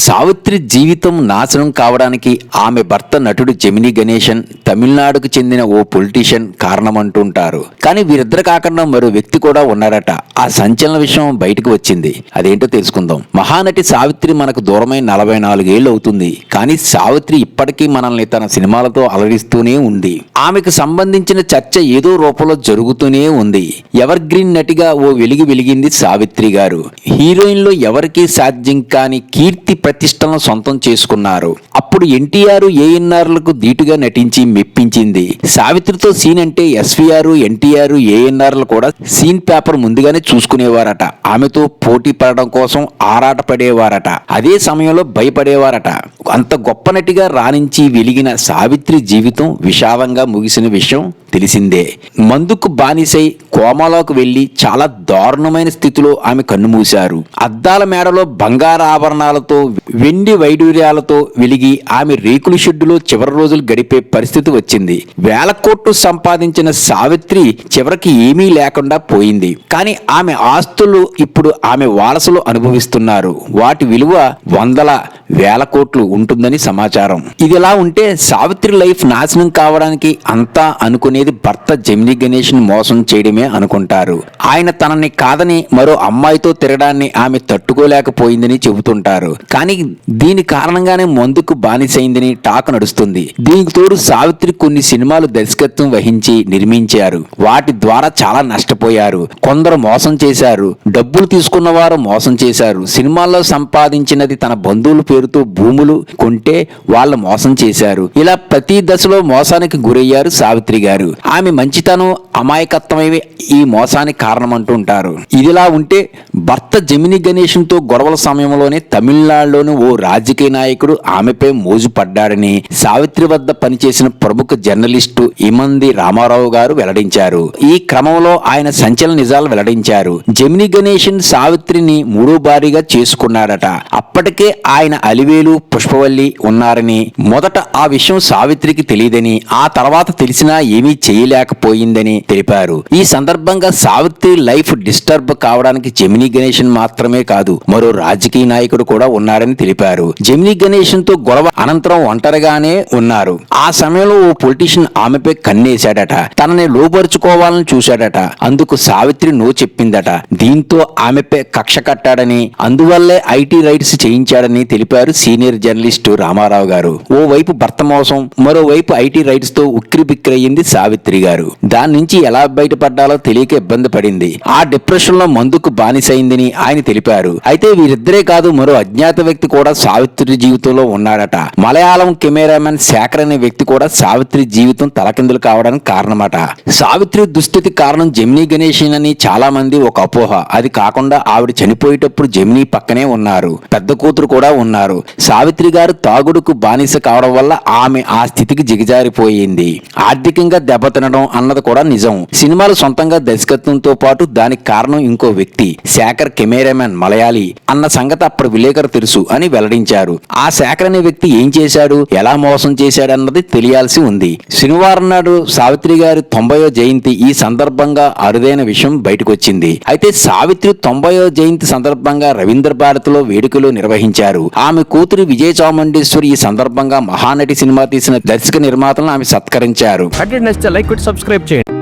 సావిత్రి జీవితం నాశనం కావడానికి ఆమె భర్త నటుడు జెమినీ గణేశన్ తమిళనాడుకు చెందిన ఓ పొలిటీషియన్ కారణమంటుంటారు. కానీ వీరిద్దరు కాకుండా మరో వ్యక్తి కూడా ఉన్నారట. ఆ సంచలన విషయం బయటకు వచ్చింది. అదేంటో తెలుసుకుందాం. మహానటి సావిత్రి మనకు దూరమై 44 ఏళ్ళు అవుతుంది. కానీ సావిత్రి ఇప్పటికీ మనల్ని తన సినిమాలతో అలరిస్తూనే ఉంది. ఆమెకు సంబంధించిన చర్చ ఏదో రూపంలో జరుగుతూనే ఉంది. ఎవర్ గ్రీన్ నటిగా ఓ వెలుగు వెలిగింది సావిత్రి గారు. హీరోయిన్ లో ఎవరికీ సాధ్యం కాని కీర్తి ప్రతిష్టలను సొంతం చేసుకున్నారు. అప్పుడు ఎన్టీఆర్ ఏఎన్ఆర్లకు ధీటుగా నటించి మెప్పించింది. సావిత్రితో సీన్ అంటే ఎస్వీఆర్ ఎన్టీఆర్ ఏఎన్ఆర్లు కూడా సీన్ పేపర్ ముందుగానే చూసుకునేవారట. ఆమెతో పోటీ పడడం కోసం ఆరాట పడేవారట. అదే సమయంలో భయపడేవారట. అంత గొప్ప నటిగా రాణించి వెలిగిన సావిత్రి జీవితం విషాదంగా ముగిసిన విషయం తెలిసిందే. మందుకు బానిసై కోమాలోకి వెళ్లి చాలా దారుణమైన స్థితిలో ఆమె కన్నుమూశారు. అద్దాల మేడలో బంగారు ఆభరణాలతో వెండి వైడూర్యాలతో వెలిగి ఆమె రేకుల షెడ్డులో చివరి రోజులు గడిపే పరిస్థితి వచ్చింది. 1000 కోట్లు సంపాదించిన సావిత్రి చివరికి ఏమీ లేకుండా పోయింది. కానీ ఆమె ఆస్తులు ఇప్పుడు ఆమె వారసులు అనుభవిస్తున్నారు. వాటి విలువ 100,000 కోట్లు ఉంటుందని సమాచారం. ఇదిలా ఉంటే సావిత్రి లైఫ్ నాశనం కావడానికి అంతా అనుకునేది భర్త జెమినీ గణేశన్ మోసం చేయడమే అనుకుంటారు. ఆయన తనని కాదని మరో అమ్మాయితో తిరగడాన్ని ఆమె తట్టుకోలేకపోయిందని చెబుతుంటారు. కానీ దీని కారణంగానే మందుకు బానిసైందని టాక్ నడుస్తుంది. దీనికి తోడు సావిత్రి కొన్ని సినిమాలు దర్శకత్వం వహించి నిర్మించారు. వాటి ద్వారా చాలా నష్టపోయారు. కొందరు మోసం చేశారు. డబ్బులు తీసుకున్న వారు మోసం చేశారు. సినిమాల్లో సంపాదించినది తన బంధువుల పేరుతో భూములు కొంటే వాళ్ళు మోసం చేశారు. ఇలా ప్రతి దశలో మోసానికి గురయ్యారు సావిత్రి గారు. ఆమె మంచితనం అమాయకత్వమే ఈ మోసానికి కారణమంటుంటారు. ఇదిలా ఉంటే భర్త జెమినీ గణేశన్ తో గొడవల సమయంలోనే తమిళనాడులోని ఓ రాజకీయ నాయకుడు ఆమెపై మోజు పడ్డాడని సావిత్రి వద్ద పనిచేసిన ప్రముఖ జర్నలిస్టు ఇమంది రామారావు గారు వెల్లడించారు. ఈ క్రమంలో ఆయన సంచలన నిజాలు వెల్లడించారు. జెమినీ గణేశన్ సావిత్రిని 3వ భార్యగా చేసుకున్నాడట. అప్పటికే ఆయన అలివేలు పుష్పవల్లి ఉన్నారని, మొదట ఆ విషయం సావిత్రికి తెలియదని, ఆ తర్వాత తెలిసినా ఏమీ చేయలేకపోయిందని తెలిపారు. ఈ సందర్భంగా సావిత్రి లైఫ్ డిస్టర్బ్ కావడానికి జెమినీ గణేశన్ మాత్రమే కాదు, మరో రాజకీయ నాయకుడు కూడా ఉన్నారని తెలిపారు. జెమినీ గణేశన్ తో గొడవ అనంతరం ఒంటరిగానే ఉన్నారు. ఆ సమయంలో ఓ పొలిటీషియన్ ఆమెపై కన్నేశాడట. తనని లోపరుచుకోవాలని చూశాడట. అందుకు సావిత్రి నో చెప్పిందట. దీంతో ఆమెపై కక్ష కట్టాడని, అందువల్లే ఐటీ రైట్స్ చేయించాడని తెలిపారు సీనియర్ జర్నలిస్టు రామారావు గారు. ఓవైపు భర్త మోసం, మరోవైపు ఐటీ రైట్స్ తో ఉక్కిరిబిక్కిరయ్యింది సావిత్రి గారు. దాని నుంచి ఎలా బయటపడ్డాలో తెలియక ఇబ్బంది పడింది. ఆ డిప్రెషన్ లో మందుకు బానిసైందని ఆయన తెలిపారు. అయితే వీరిద్దరే కాదు, మరో అజ్ఞాత వ్యక్తి కూడా సావిత్రి జీవితంలో ఉన్నాడట. మలయాళం కెమెరామెన్ శేఖర్ అనే వ్యక్తి కూడా సావిత్రి జీవితం తలకిందులు కావడానికి కారణమట. సావిత్రి దుస్థితి కారణం జెమినీ గణేశన్ అని చాలా మంది ఒక అపోహ. అది కాకుండా ఆవిడ చనిపోయేటప్పుడు జెమినీ పక్కనే ఉన్నారు. పెద్ద కూతురు కూడా ఉన్నారు. సావిత్రి గారు తాగుడుకు బానిస కావడం వల్ల ఆమె ఆ స్థితికి దిగజారిపోయింది. ఆర్థికంగా దెబ్బతినడం అన్నది కూడా నిజం. సినిమాలు సొంతంగా దర్శకత్వంతో పాటు దానికి కారణం ఇంకో వ్యక్తి. శేఖర్ కెమెరామెన్ మలయాళీ అన్న సంగతి అప్పుడు విలేకరు తెలుసు అని వెల్లడించారు. ఆ శేఖర్ అనే వ్యక్తి ఏం చేశాడు, ఎలా మోసం చేశాడన్నది తెలియాల్సి ఉంది. శనివారం నాడు సావిత్రి గారి 90వ జయంతి. ఈ సందర్భంగా అరుదైన విషయం బయటకొచ్చింది. అయితే సావిత్రి 90వ జయంతి సందర్భంగా రవీంద్ర భారతిలో వేడుకలు నిర్వహించారు. ఆమె కూతురు విజయ చాముండేశ్వరి ఈ సందర్భంగా మహానటి సినిమా తీసిన దర్శక నిర్మాతలను ఆమె సత్కరించారు. లైక్ సబ్స్క్రైబ్ చేయండి.